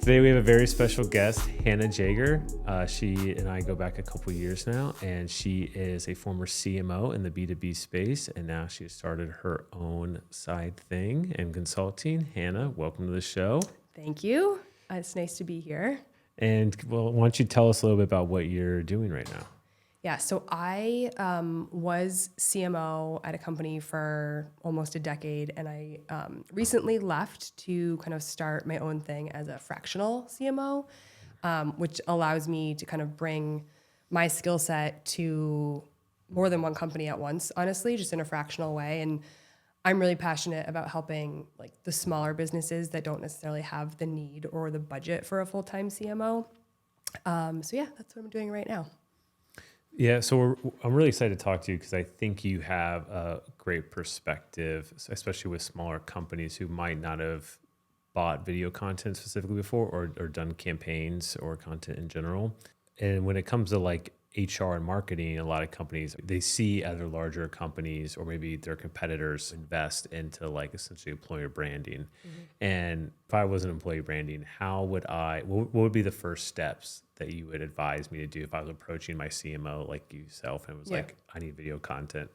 Today we have a very special guest, Hannah Jaeger. She and I go back a couple years now, and she is a former CMO in the B2B space, and now she has started her own side thing and consulting. Hannah, welcome to the show. Thank you. It's nice to be here. And well, why don't you tell us a little bit about what you're doing right now? Yeah, so I was CMO at a company for almost a decade, and I recently left to kind of start my own thing as a fractional CMO, which allows me to kind of bring my skill set to more than one company at once, honestly, just in a fractional way. And I'm really passionate about helping like the smaller businesses that don't necessarily have the need or the budget for a full-time CMO. So yeah, that's what I'm doing right now. Yeah, so I'm really excited to talk to you because I think you have a great perspective, especially with smaller companies who might not have bought video content specifically before or done campaigns or content in general. And when it comes to like HR and marketing, a lot of companies, they see other larger companies or maybe their competitors invest into like essentially employer branding. Mm-hmm. And if I wasn't employee branding, what would be the first steps that you would advise me to do if I was approaching my CMO like yourself and was like, I need video content?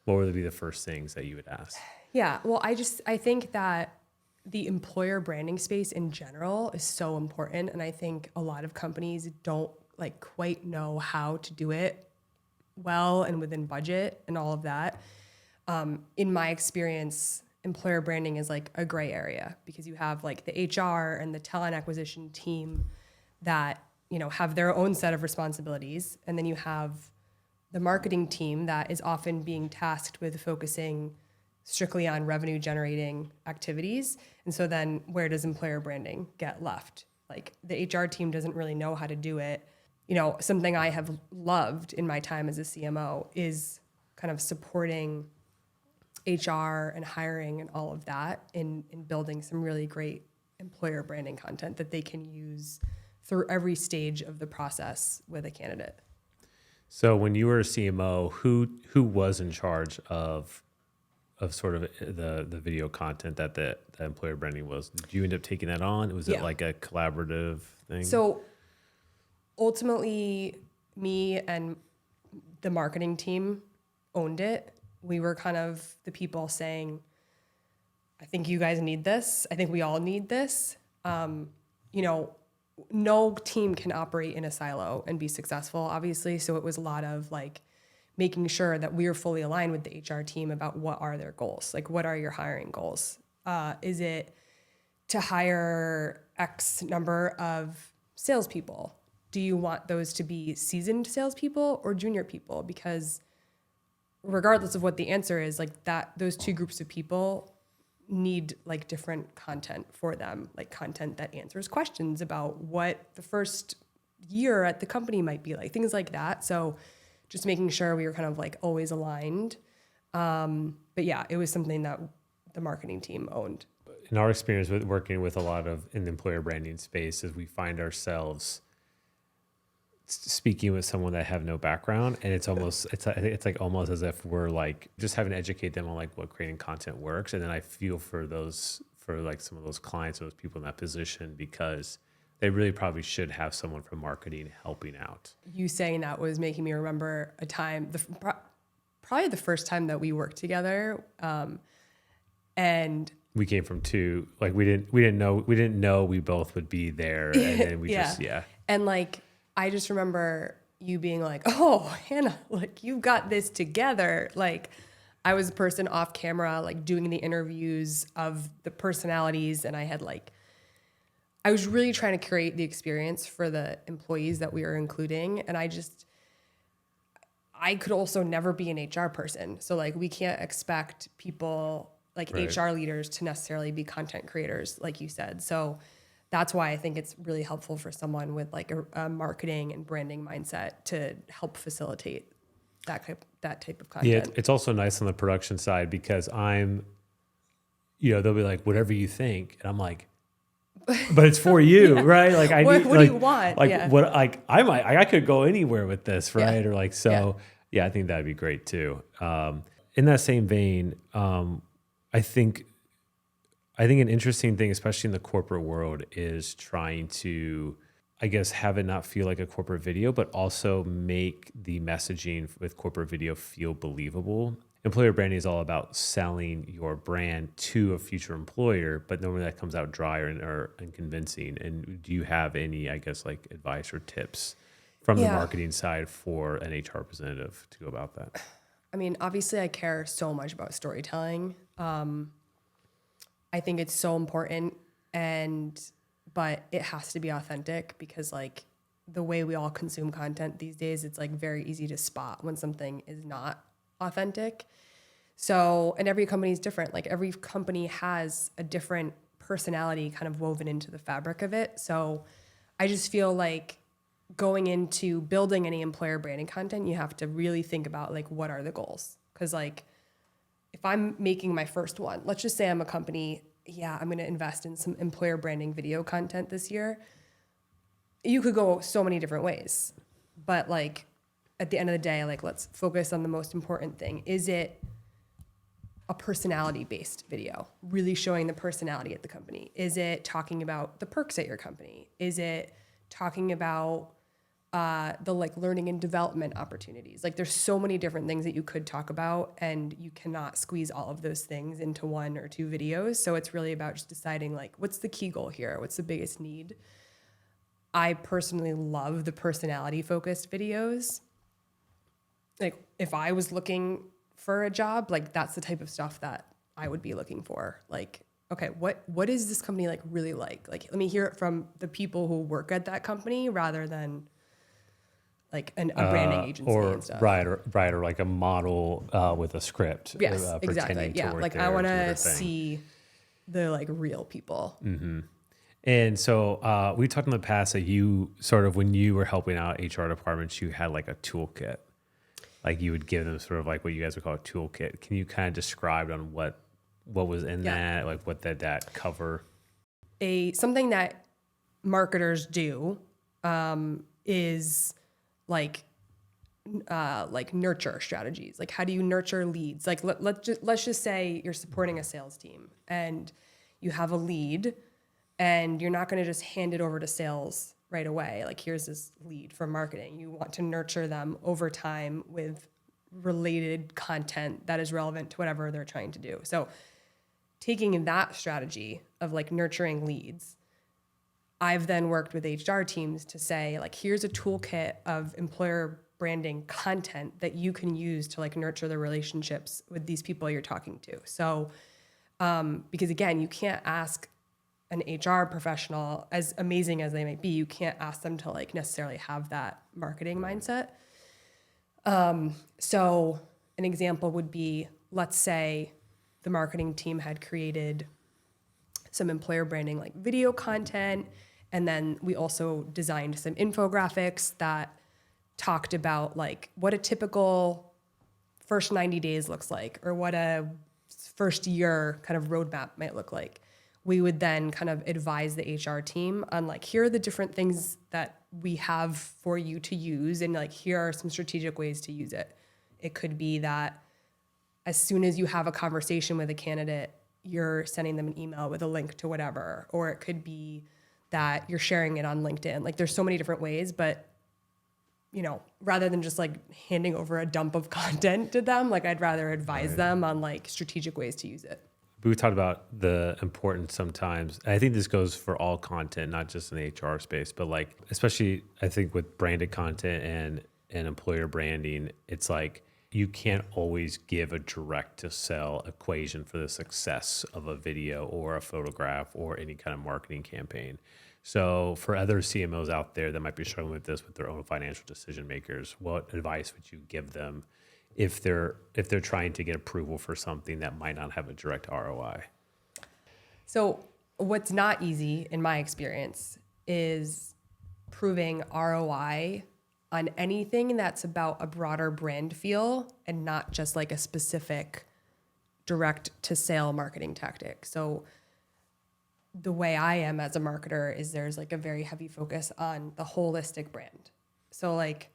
What would be the first things that you would ask? Yeah, well, I think that the employer branding space in general is so important. And I think a lot of companies don't like quite know how to do it well and within budget and all of that. In my experience, employer branding is like a gray area because you have like the HR and the talent acquisition team that, you know, have their own set of responsibilities. And then you have the marketing team that is often being tasked with focusing strictly on revenue generating activities. And so then where does employer branding get left? Like the HR team doesn't really know how to do it. You know, something I have loved in my time as a CMO is kind of supporting HR and hiring and all of that in building some really great employer branding content that they can use through every stage of the process with a candidate. So when you were a CMO, who was in charge of sort of the video content that the employer branding was? Did you end up taking that on? Was it like a collaborative thing? So ultimately, me and the marketing team owned it. We were kind of the people saying, I think you guys need this. I think we all need this. You know, no team can operate in a silo and be successful, obviously. So it was a lot of like making sure that we are fully aligned with the HR team about what are their goals. Like, what are your hiring goals? Is it to hire X number of salespeople? Do you want those to be seasoned salespeople or junior people? Because regardless of what the answer is, like that, those two groups of people need like different content for them, like content that answers questions about what the first year at the company might be like, things like that. So just making sure we were kind of like always aligned. But yeah, it was something that the marketing team owned. In our experience with working with a lot of in the employer branding space is we find ourselves speaking with someone that have no background, and it's like almost as if we're like just having to educate them on like what creating content works. And then I feel for like some of those clients, those people in that position, because they really probably should have someone from marketing helping out. You saying that was making me remember a time, probably the first time that we worked together, and we came from two, like we didn't know we both would be there, and then we and like. I just remember you being like, oh, Hannah, like you got this together. Like I was a person off camera, like doing the interviews of the personalities. And I was really trying to create the experience for the employees that we were including. And I could also never be an HR person. So like, we can't expect people like HR leaders to necessarily be content creators, like you said. So that's why I think it's really helpful for someone with like a marketing and branding mindset to help facilitate that type of content. Yeah, it's also nice on the production side because they'll be like, whatever you think. And I'm like, but it's for you, right? Like what do you want? Like what, like I could go anywhere with this, right? Yeah. Or like, so I think that'd be great too. In that same vein, I think I think an interesting thing, especially in the corporate world, is trying to, I guess, have it not feel like a corporate video, but also make the messaging with corporate video feel believable. Employer branding is all about selling your brand to a future employer, but normally that comes out dry or unconvincing. And do you have any, I guess, like advice or tips from the Yeah. marketing side for an HR representative to go about that? I mean, obviously, I care so much about storytelling. I think it's so important, but it has to be authentic because, like, the way we all consume content these days, it's like very easy to spot when something is not authentic. So, and every company is different. Like, every company has a different personality kind of woven into the fabric of it. So, I just feel like going into building any employer branding content, you have to really think about like what are the goals? Because like if I'm making my first one, let's just say I'm a company, yeah, I'm going to invest in some employer branding video content this year. You could go so many different ways, but like at the end of the day, like let's focus on the most important thing. Is it a personality based video, really showing the personality at the company? Is it talking about the perks at your company? Is it talking about the like learning and development opportunities? Like there's so many different things that you could talk about, and you cannot squeeze all of those things into one or two videos. So it's really about just deciding like, what's the key goal here? What's the biggest need? I personally love the personality focused videos. Like if I was looking for a job, like that's the type of stuff that I would be looking for. Like, okay, what is this company like really like? Like, let me hear it from the people who work at that company rather than like a branding agency Or and stuff. or like a model with a script. Yes, exactly. Pretending to Yeah, work like there I want do their to thing. see the like real people. And so we talked in the past that you sort of, when you were helping out HR departments, you had like a toolkit. Like you would give them sort of like what you guys would call a toolkit. Can you kind of describe on what was in Yeah. that, like what that cover? Something that marketers do is like nurture strategies. Like how do you nurture leads? Like let's just say you're supporting a sales team and you have a lead, and you're not going to just hand it over to sales right away. Like here's this lead from marketing. You want to nurture them over time with related content that is relevant to whatever they're trying to do. So taking that strategy of like nurturing leads, I've then worked with HR teams to say, like, here's a toolkit of employer branding content that you can use to like nurture the relationships with these people you're talking to. So, because again, you can't ask an HR professional, as amazing as they might be, you can't ask them to like necessarily have that marketing mindset. So an example would be, let's say the marketing team had created some employer branding like video content, and then we also designed some infographics that talked about like what a typical first 90 days looks like, or what a first year kind of roadmap might look like. We would then kind of advise the HR team on like, here are the different things that we have for you to use, and like, here are some strategic ways to use it. It could be that as soon as you have a conversation with a candidate, you're sending them an email with a link to whatever, or it could be that you're sharing it on LinkedIn. Like there's so many different ways, but you know, rather than just like handing over a dump of content to them, like I'd rather advise them on like strategic ways to use it. We talked about the importance sometimes. I think this goes for all content, not just in the HR space, but like, especially I think with branded content and employer branding, it's like you can't always give a direct to sell equation for the success of a video or a photograph or any kind of marketing campaign. So for other CMOs out there that might be struggling with this with their own financial decision makers, what advice would you give them if they're trying to get approval for something that might not have a direct ROI? So what's not easy in my experience is proving ROI on anything that's about a broader brand feel and not just like a specific direct to sale marketing tactic. So the way I am as a marketer is there's like a very heavy focus on the holistic brand. So like,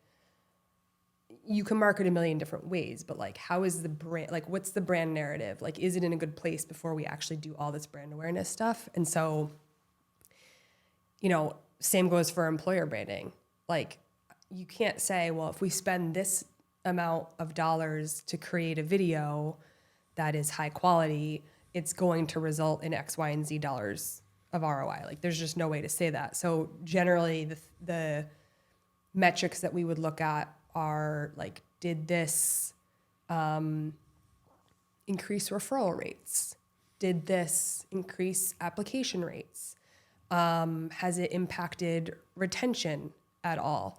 you can market a million different ways, but like, how is the brand, like, what's the brand narrative? Like, is it in a good place before we actually do all this brand awareness stuff? And so, same goes for employer branding. Like, you can't say, well, if we spend this amount of dollars to create a video that is high quality, it's going to result in X, Y, and Z dollars of ROI. Like, there's just no way to say that. So generally the metrics that we would look at are like, did this increase referral rates? Did this increase application rates? Has it impacted retention at all?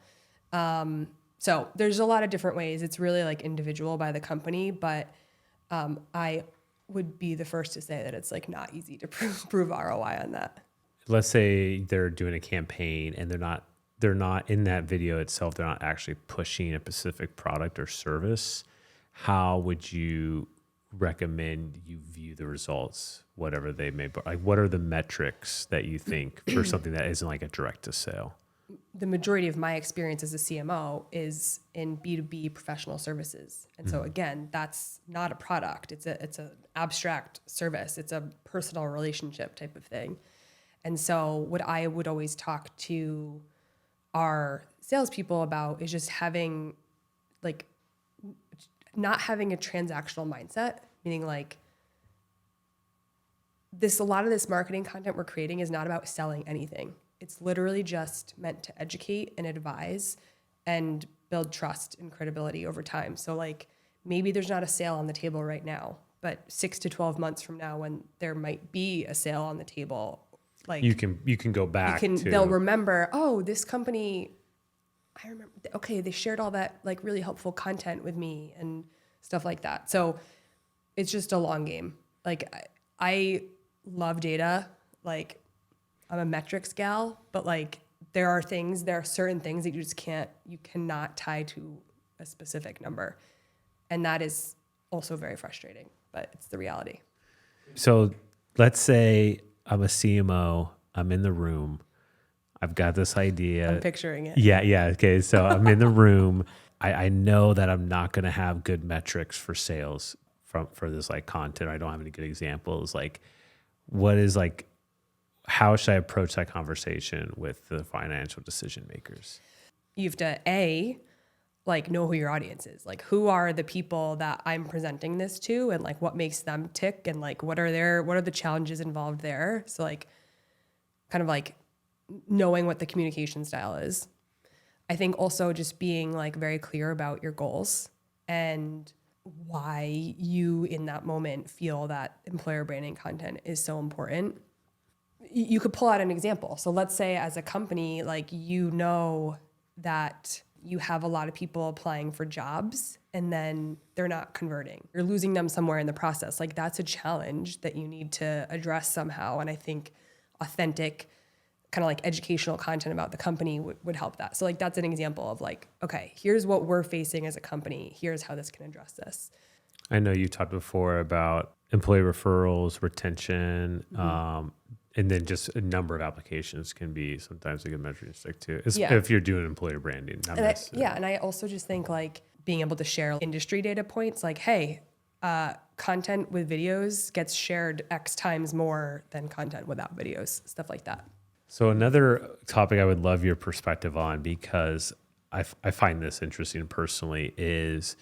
So there's a lot of different ways. It's really like individual by the company, but I would be the first to say that it's like not easy to prove ROI on that. Let's say they're doing a campaign and they're not in that video itself, they're not actually pushing a specific product or service. How would you recommend you view the results, whatever they may be? Like, what are the metrics that you think for something that isn't like a direct to sale? The majority of my experience as a CMO is in B2B professional services. And so again, that's not a product. It's an abstract service. It's a personal relationship type of thing. And so what I would always talk to our salespeople about is just having not having a transactional mindset, meaning like a lot of this marketing content we're creating is not about selling anything. It's literally just meant to educate and advise and build trust and credibility over time. So like, maybe there's not a sale on the table right now, but 6 to 12 months from now, when there might be a sale on the table, like you can go back they'll remember, oh, this company, I remember, okay, they shared all that like really helpful content with me and stuff like that. So it's just a long game. Like I love data. Like, I'm a metrics gal, but like there are certain things that you cannot tie to a specific number. And that is also very frustrating, but it's the reality. So let's say I'm a CMO, I'm in the room, I've got this idea. I'm picturing it. Yeah. Okay. So I'm in the room. I know that I'm not going to have good metrics for sales for this like content. I don't have any good examples. Like, what is like, how should I approach that conversation with the financial decision makers? You have to know who your audience is. Like, who are the people that I'm presenting this to, and like what makes them tick, and like what are the challenges involved there. So like, kind of like knowing what the communication style is. I think also just being like very clear about your goals and why you in that moment feel that employer branding content is so important. You could pull out an example. So let's say as a company, like, that you have a lot of people applying for jobs and then they're not converting. You're losing them somewhere in the process. Like, that's a challenge that you need to address somehow. And I think authentic kind of like educational content about the company would help that. So like, that's an example of like, okay, here's what we're facing as a company. Here's how this can address this. I know you talked before about employee referrals, retention, and then just a number of applications can be sometimes a good measure to stick to. If you're doing employer branding. And I also just think like being able to share industry data points, like, hey, content with videos gets shared X times more than content without videos, stuff like that. So another topic I would love your perspective on, because I find this interesting personally, is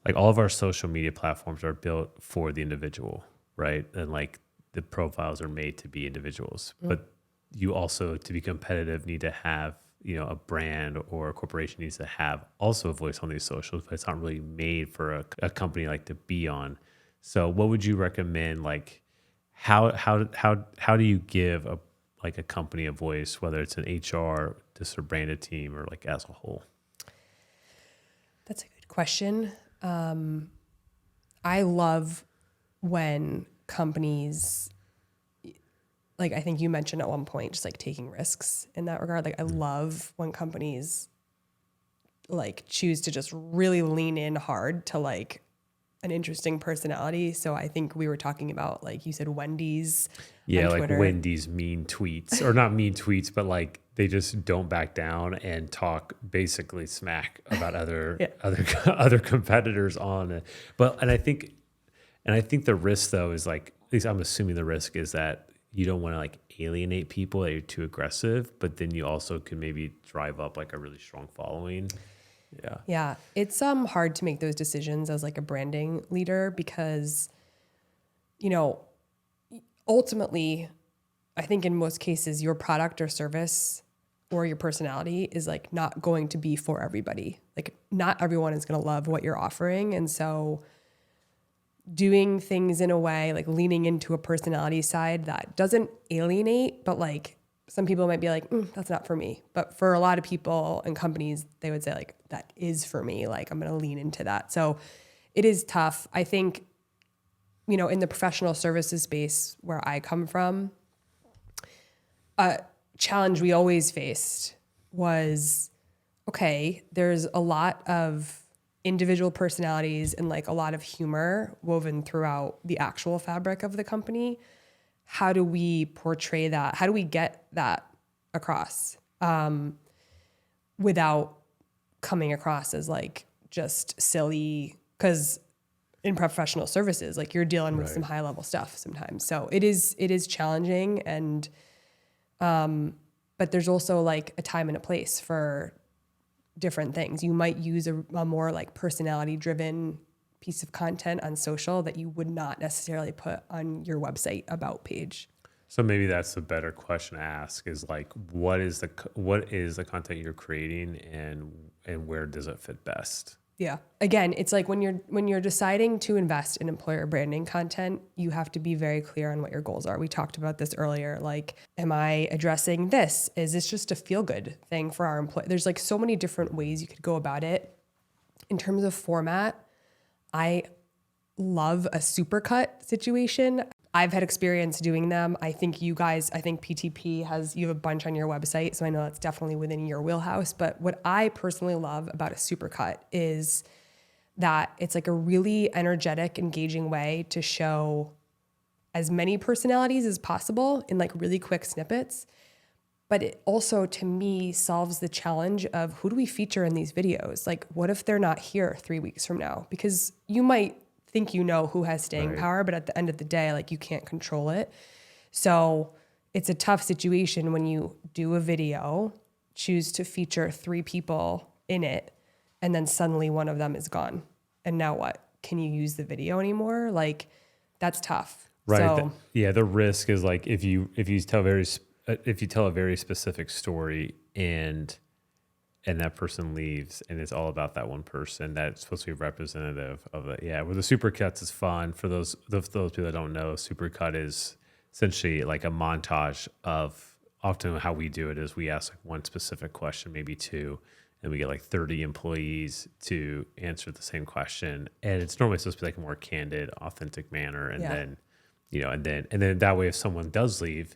like all of our social media platforms are built for the individual, right? And like the profiles are made to be individuals, but you also, to be competitive, need to have, a brand, or a corporation needs to have also a voice on these socials, but it's not really made for a company like to be on. So what would you recommend? Like, how do you give a company a voice, whether it's an HR, just a branded team, or like as a whole? That's a good question. I love when companies, like, I think you mentioned at one point, just like taking risks in that regard. Like, I love when companies like choose to just really lean in hard to like an interesting personality. So I think we were talking about, like you said, Wendy's Yeah, on like Twitter. Wendy's mean tweets, or not mean tweets, but like they just don't back down and talk basically smack about Yeah. other competitors on it. But and I think the risk though is like, at least I'm assuming the risk is that you don't want to like alienate people that you're too aggressive, but then you also can maybe drive up like a really strong following. Yeah. Yeah, it's hard to make those decisions as like a branding leader because, you know, ultimately, I think in most cases, your product or service or your personality is like not going to be for everybody. Like not everyone is going to love what you're offering. And so doing things in a way, like leaning into a personality side that doesn't alienate, but like some people might be like, that's not for me. But for a lot of people and companies, they would say like, that is for me. Like I'm going to lean into that. So it is tough. I think, you know, in the professional services space where I come from, a challenge we always faced was, okay, there's a lot of individual personalities and like a lot of humor woven throughout the actual fabric of the company. How do we portray that? How do we get that across without coming across as like just silly? Because in professional services, like you're dealing with some high level stuff sometimes. So it is challenging, and but there's also like a time and a place for different things. You might use a more like personality driven piece of content on social that you would not necessarily put on your website about page. So maybe that's a better question to ask is like, what is the content you're creating and where does it fit best? Yeah. Again, it's like when you're deciding to invest in employer branding content, you have to be very clear on what your goals are. We talked about this earlier. Like, am I addressing this? Is this just a feel good thing for our employee? There's like so many different ways you could go about it. In terms of format, I love a supercut situation. I've had experience doing them. I think PTP you have a bunch on your website, so I know that's definitely within your wheelhouse. But what I personally love about a supercut is that it's like a really energetic, engaging way to show as many personalities as possible in like really quick snippets. But it also, to me, solves the challenge of who do we feature in these videos? Like, what if they're not here 3 weeks from now? Because you might think you know who has staying power, but at the end of the day, like you can't control it. So it's a tough situation when you do a video, choose to feature 3 people in it, and then suddenly one of them is gone. And now what? Can you use the video anymore? Like that's tough. Right. So, The risk is like if you tell a very specific story and that person leaves and it's all about that one person that's supposed to be representative of it. Yeah. Well, the supercuts is fun for those people that don't know. Supercut is essentially like a montage of often how we do it is we ask like one specific question, maybe 2, and we get like 30 employees to answer the same question. And it's normally supposed to be like a more candid, authentic manner. And then, and then that way, if someone does leave,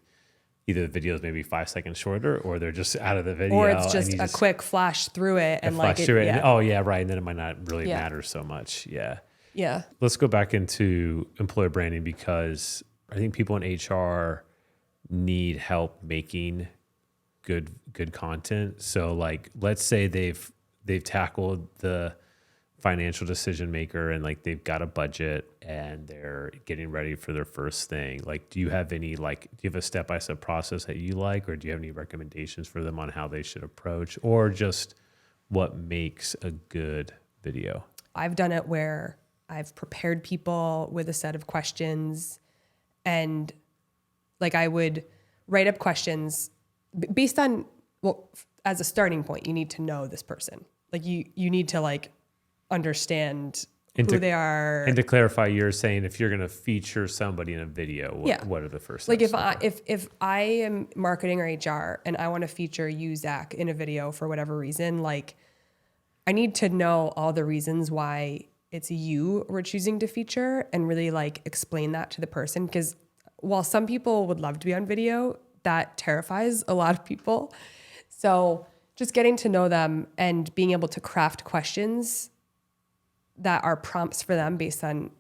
either the video is maybe 5 seconds shorter or they're just out of the video. or it's just a quick flash through it and like it, and, oh yeah, right. And then it might not really matter so much. Yeah. Yeah. Let's go back into employer branding because I think people in HR need help making good content. So like, let's say they've tackled the financial decision maker and like they've got a budget and they're getting ready for their first thing. Like, do you have a step-by-step process that you like, or do you have any recommendations for them on how they should approach, or just what makes a good video? I've done it where I've prepared people with a set of questions, and like I would write up questions based on, well, as a starting point, you need to know this person. Like you need to like understand who they are. And to clarify, you're saying if you're going to feature somebody in a video, what are the first steps? Like if I am marketing or HR and I want to feature you, Zach, in a video for whatever reason, like I need to know all the reasons why it's you we're choosing to feature and really like explain that to the person. Because while some people would love to be on video, that terrifies a lot of people. So just getting to know them and being able to craft questions that are prompts for them based on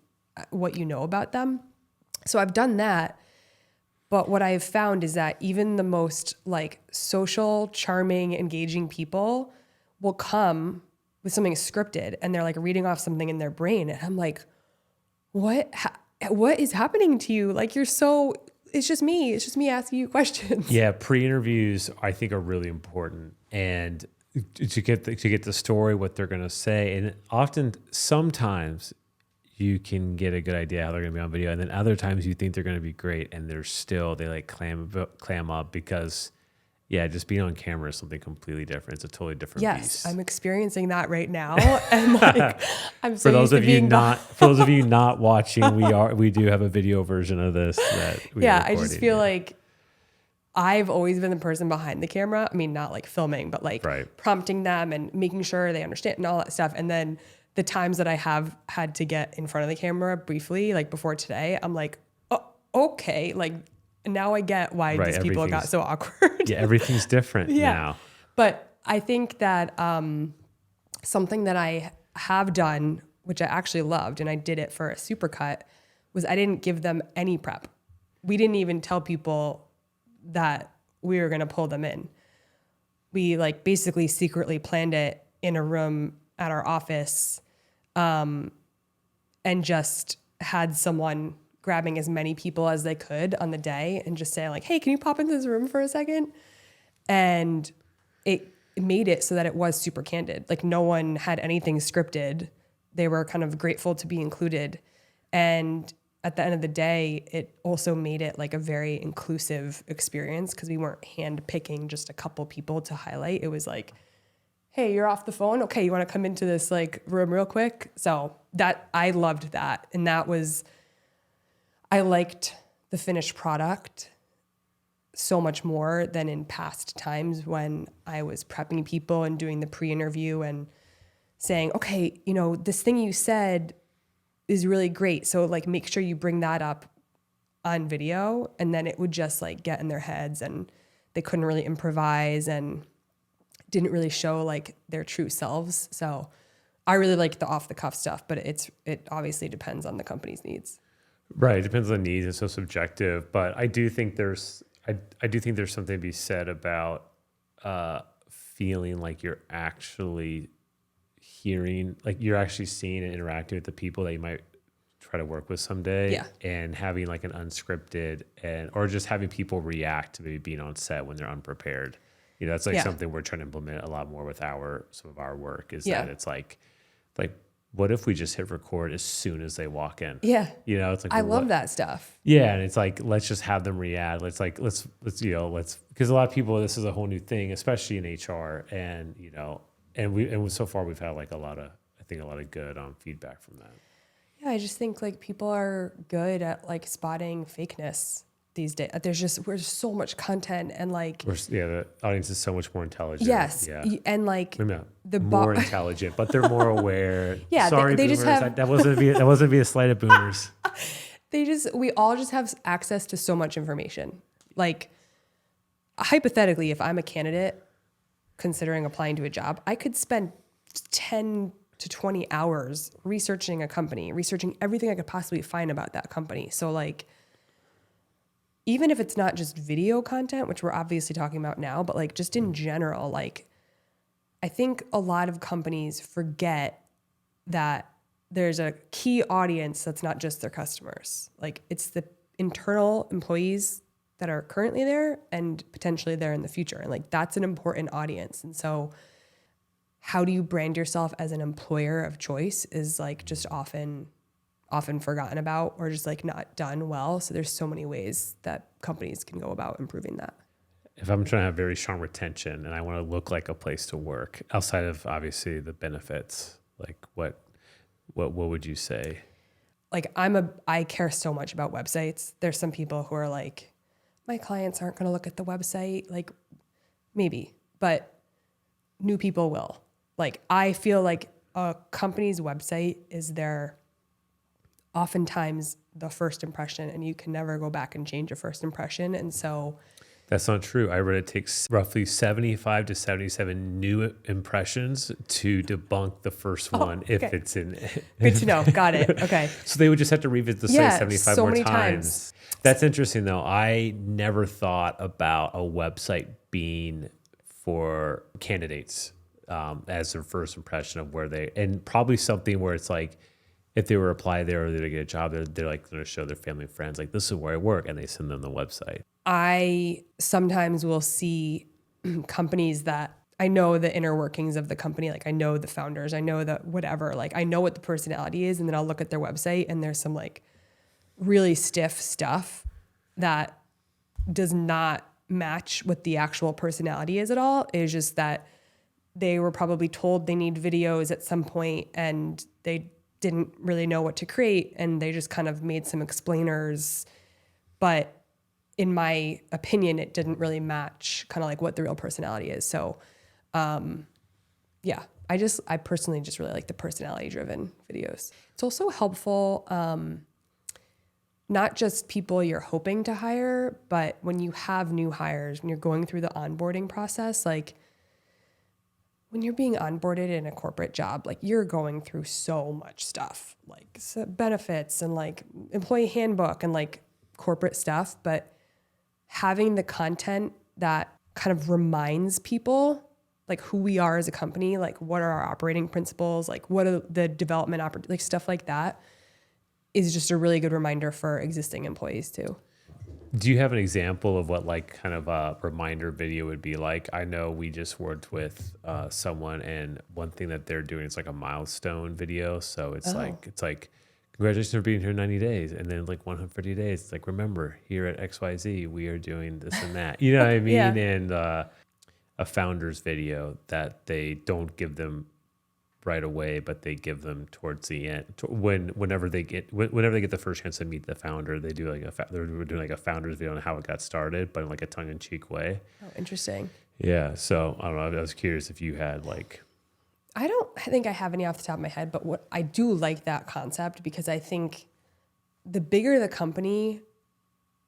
what you know about them. So I've done that. But what I've found is that even the most like social, charming, engaging people will come with something scripted and they're like reading off something in their brain. And I'm like, what is happening to you? Like, it's just me. It's just me asking you questions. Yeah. Pre-interviews, I think, are really important. And to get the story, what they're going to say. And sometimes you can get a good idea how they're going to be on video. And then other times you think they're going to be great and they like clam up because just being on camera is something completely different. It's a totally different beast. I'm experiencing that right now. And like, I'm so for those used to being for those of you not watching, we do have a video version of this that we I just feel like I've always been the person behind the camera. I mean, not like filming, but like prompting them and making sure they understand and all that stuff. And then the times that I have had to get in front of the camera briefly, like before today, I'm like, oh, okay. Like now I get why these people got so awkward. Yeah, everything's different now. But I think that something that I have done, which I actually loved, and I did it for a supercut, was I didn't give them any prep. We didn't even tell people that we were going to pull them in. We like basically secretly planned it in a room at our office, and just had someone grabbing as many people as they could on the day and just saying like, hey, can you pop into this room for a second? And it made it so that it was super candid. Like no one had anything scripted. They were kind of grateful to be included. And at the end of the day, it also made it like a very inclusive experience because we weren't hand picking just a couple people to highlight. It was like, hey, you're off the phone. Okay, you want to come into this like room real quick? So that I loved that. And I liked the finished product so much more than in past times when I was prepping people and doing the pre-interview and saying, okay, this thing you said is really great. So like make sure you bring that up on video, and then it would just like get in their heads and they couldn't really improvise and didn't really show like their true selves. So I really like the off the cuff stuff, but it obviously depends on the company's needs. Right. It depends on needs. It's so subjective, but I do think there's something to be said about feeling like you're actually hearing, like you're actually seeing and interacting with the people that you might try to work with someday, and having like an unscripted or just having people react to maybe being on set when they're unprepared. That's like something we're trying to implement a lot more with some of our work is that it's like what if we just hit record as soon as they walk in? Yeah. It's like, I love that stuff. Yeah. And it's like, let's just have them react. Let's because a lot of people, this is a whole new thing, especially in HR. And, and so far we've had like a lot of good feedback from that. Yeah. I just think like people are good at like spotting fakeness these days. We're so much content and like the audience is so much more intelligent. Yes, and like more intelligent, but they're more aware. Yeah, sorry, they boomers. just have that wasn't be a slight at boomers. We all just have access to so much information. Like hypothetically, if I'm a candidate considering applying to a job, I could spend 10 to 20 hours researching a company, researching everything I could possibly find about that company. So like, even if it's not just video content, which we're obviously talking about now, but like just in general, like I think a lot of companies forget that there's a key audience that's not just their customers. Like it's the internal employees that are currently there and potentially there in the future. And like that's an important audience. And so how do you brand yourself as an employer of choice is like just often forgotten about or just like not done well. So there's so many ways that companies can go about improving that. If I'm trying to have very strong retention and I want to look like a place to work outside of obviously the benefits, like what would you say? Like I care so much about websites. There's some people who are like, my clients aren't going to look at the website. Like maybe, but new people will. Like I feel like a company's website is oftentimes the first impression, and you can never go back and change your first impression. And so That's not true. I read it takes roughly 75 to 77 new impressions to debunk the first one if okay. it's in. Good to know. Got it. Okay. So they would just have to revisit the site Yeah, 75 so more many times. That's interesting, though. I never thought about a website being for candidates as their first impression of where they, and probably something where it's like, if they were apply there or they get a job, they're like going to show their family and friends, like, this is where I work, and they send them the website. I sometimes will see companies that I know the inner workings of the company. Like I know the founders, I know the whatever, like I know what the personality is. And then I'll look at their website and there's some like really stiff stuff that does not match what the actual personality is at all. It's just that they were probably told they need videos at some point and they didn't really know what to create. And they just kind of made some explainers, but in my opinion, it didn't really match kind of like what the real personality is. So, yeah, I personally just really like the personality driven videos. It's also helpful, not just people you're hoping to hire, but when you have new hires, when you're going through the onboarding process, like when you're being onboarded in a corporate job, like you're going through so much stuff, like benefits and like employee handbook and like corporate stuff, but having the content that kind of reminds people like who we are as a company, like what are our operating principles, like what are the development like stuff like that is just a really good reminder for existing employees too. Do you have an example of what like kind of a reminder video would be like? I know we just worked with someone, and one thing that they're doing is like a milestone video. So it's like congratulations for being here 90 days. And then like 150 days, it's like, remember, here at XYZ, we are doing this and that. You know what I mean? Yeah. And a founder's video that they don't give them right away, but they give them towards the end. Whenever they get the first chance to meet the founder, they do like they're doing like a founder's video on how it got started, but in like a tongue-in-cheek way. Oh, interesting. Yeah. So I don't know. I was curious if you had like. I don't think I have any off the top of my head, but what I do like that concept because I think the bigger the company,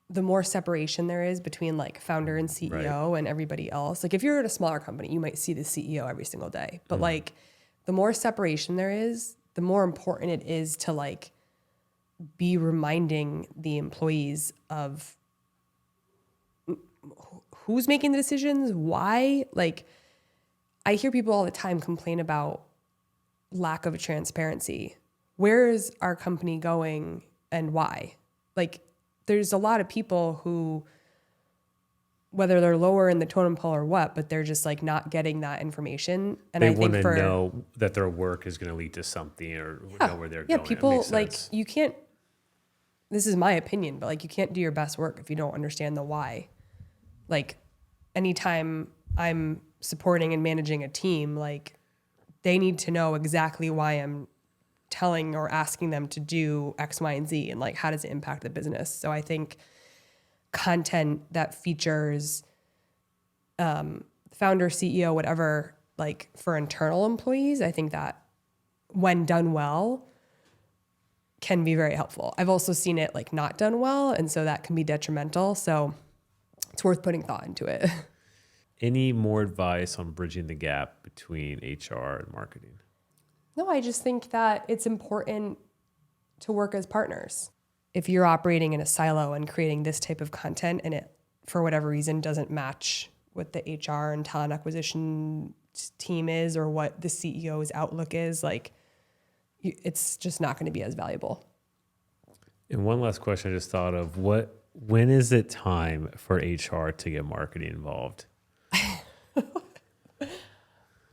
the more separation there is between like founder and CEO and everybody else. Like if you're at a smaller company, you might see the CEO every single day, but like the more separation there is, the more important it is to like be reminding the employees of who's making the decisions, why. Like I hear people all the time complain about lack of transparency. Where is our company going and why? Like there's a lot of people who, whether they're lower in the totem pole or what, but they're just like not getting that information. And They I think want to know that their work is going to lead to something or know where they're going. Yeah, people like you can't, this is my opinion, but like you can't do your best work if you don't understand the why. Like anytime I'm supporting and managing a team, like they need to know exactly why I'm telling or asking them to do X, Y, and Z and like how does it impact the business. So I think content that features founder, CEO, whatever, like for internal employees, I think that when done well can be very helpful. I've also seen it like not done well, and so that can be detrimental. So it's worth putting thought into it. Any more advice on bridging the gap between HR and marketing? No, I just think that it's important to work as partners. If you're operating in a silo and creating this type of content and it, for whatever reason, doesn't match what the HR and talent acquisition team is or what the CEO's outlook is, like it's just not going to be as valuable. And one last question I just thought of, when is it time for HR to get marketing involved?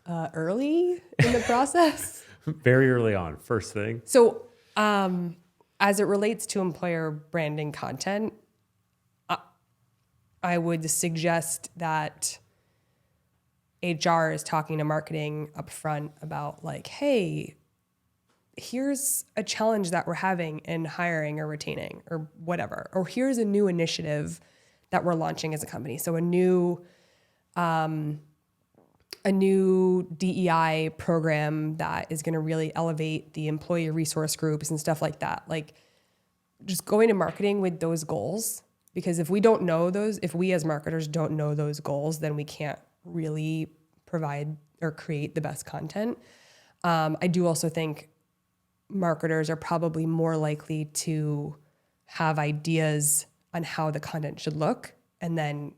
Early in the process. Very early on, first thing. So as it relates to employer branding content, I would suggest that HR is talking to marketing up front about like, hey, here's a challenge that we're having in hiring or retaining or whatever, or here's a new initiative that we're launching as a company. So a new DEI program that is going to really elevate the employee resource groups and stuff like that. Like just going to marketing with those goals Because if we don't know those, if we as marketers don't know those goals, then we can't really provide or create the best content. I do also think marketers are probably more likely to have ideas on how the content should look and then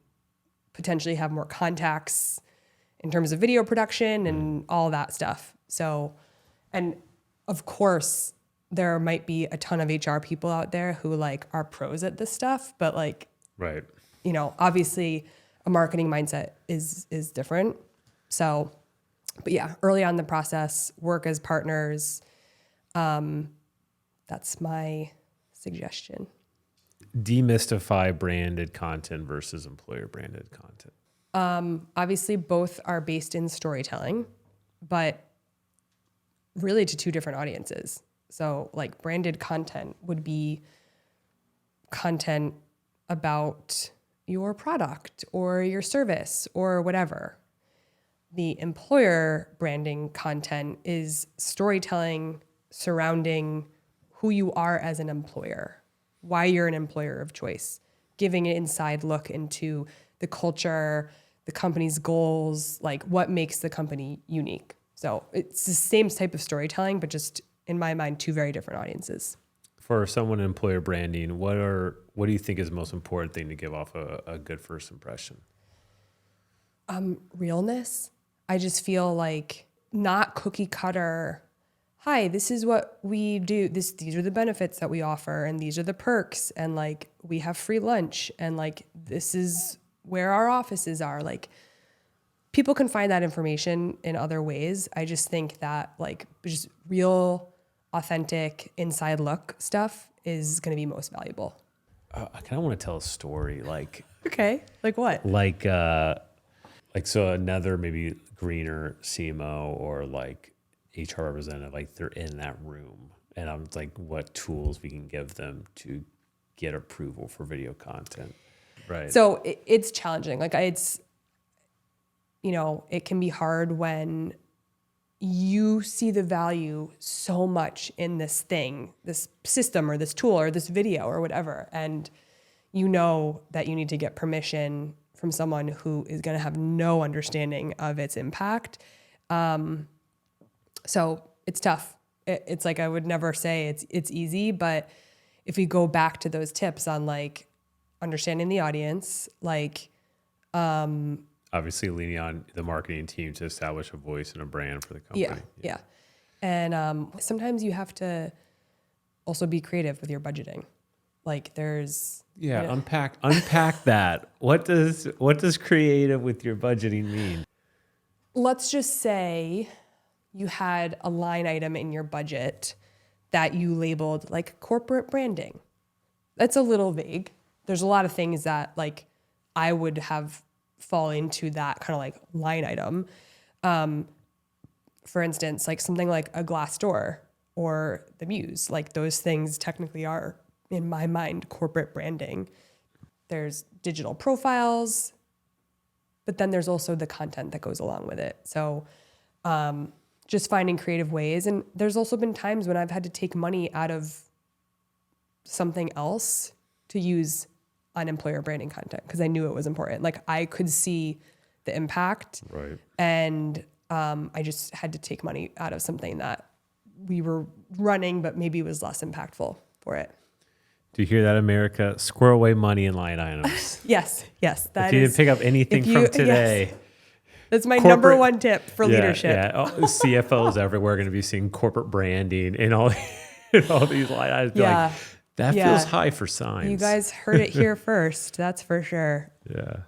potentially have more contacts in terms of video production and all that stuff. So, and of course, there might be a ton of HR people out there who like are pros at this stuff, but like, Right. you know, obviously a marketing mindset is different. So, but yeah, early on in the process, work as partners. That's my suggestion. Demystify branded content versus employer branded content. Obviously, both are based in storytelling, but really to two different audiences. So, like, branded content would be content about your product or your service or whatever. The employer branding content is storytelling surrounding who you are as an employer, why you're an employer of choice, giving an inside look into the culture, the company's goals, like what makes the company unique. So it's the same type of storytelling, but just in my mind, two very different audiences. For someone in employer branding, what do you think is the most important thing to give off a good first impression? Realness. I just feel like not cookie cutter. Hi, this is what we do. These are the benefits that we offer, and these are the perks, and like we have free lunch, and like this is where our offices are. Like people can find that information in other ways. I just think that like just real, authentic, inside look stuff is going to be most valuable. I kind of want to tell a story, like Okay, like what? like so another maybe greener CMO or like HR representative, like they're in that room, and I'm like, what tools we can give them to get approval for video content, right? So it's challenging. Like it's, you know, it can be hard when you see the value so much in this thing, this system or this tool or this video or whatever, and you know that you need to get permission from someone who is going to have no understanding of its impact. So it's tough. It's like, I would never say it's easy, but if we go back to those tips on like understanding the audience, like, Obviously leaning on the marketing team to establish a voice and a brand for the company. Yeah. And sometimes you have to also be creative with your budgeting. Like there's unpack that. What does creative with your budgeting mean? Let's just say you had a line item in your budget that you labeled like corporate branding. That's a little vague. There's a lot of things that like I would have fall into that kind of like line item. For instance, like something like a Glassdoor or the Muse, like those things technically are, in my mind, corporate branding. There's digital profiles, but then there's also the content that goes along with it. So just finding creative ways. And there's also been times when I've had to take money out of something else to use on employer branding content because I knew it was important. Like I could see the impact, right? And I just had to take money out of something that we were running, but maybe was less impactful for it. Do you hear that, America? Squirrel away money in line items. Yes. If you didn't pick up anything from today. Yes. That's my number one tip for leadership. Yeah, CFOs everywhere are going to be seeing corporate branding and all these line items. Yeah. Like, that feels high for signs. You guys heard it here first. That's for sure. Yeah.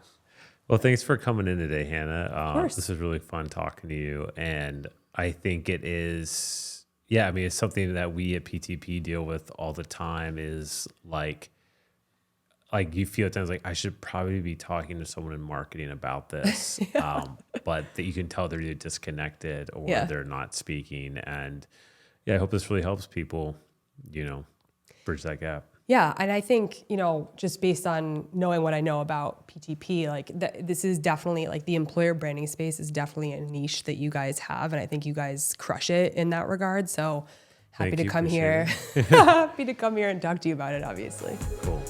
Well, thanks for coming in today, Hannah. Of course. This is really fun talking to you. And I think it is, it's something that we at PTP deal with all the time is like you feel at times like I should probably be talking to someone in marketing about this. But that you can tell they're either disconnected or they're not speaking. And I hope this really helps people, bridge that gap. Yeah. And I think, just based on knowing what I know about PTP, like this is definitely like the employer branding space is definitely a niche that you guys have. And I think you guys crush it in that regard. So happy to come here. Happy to come here and talk to you about it, obviously. Cool.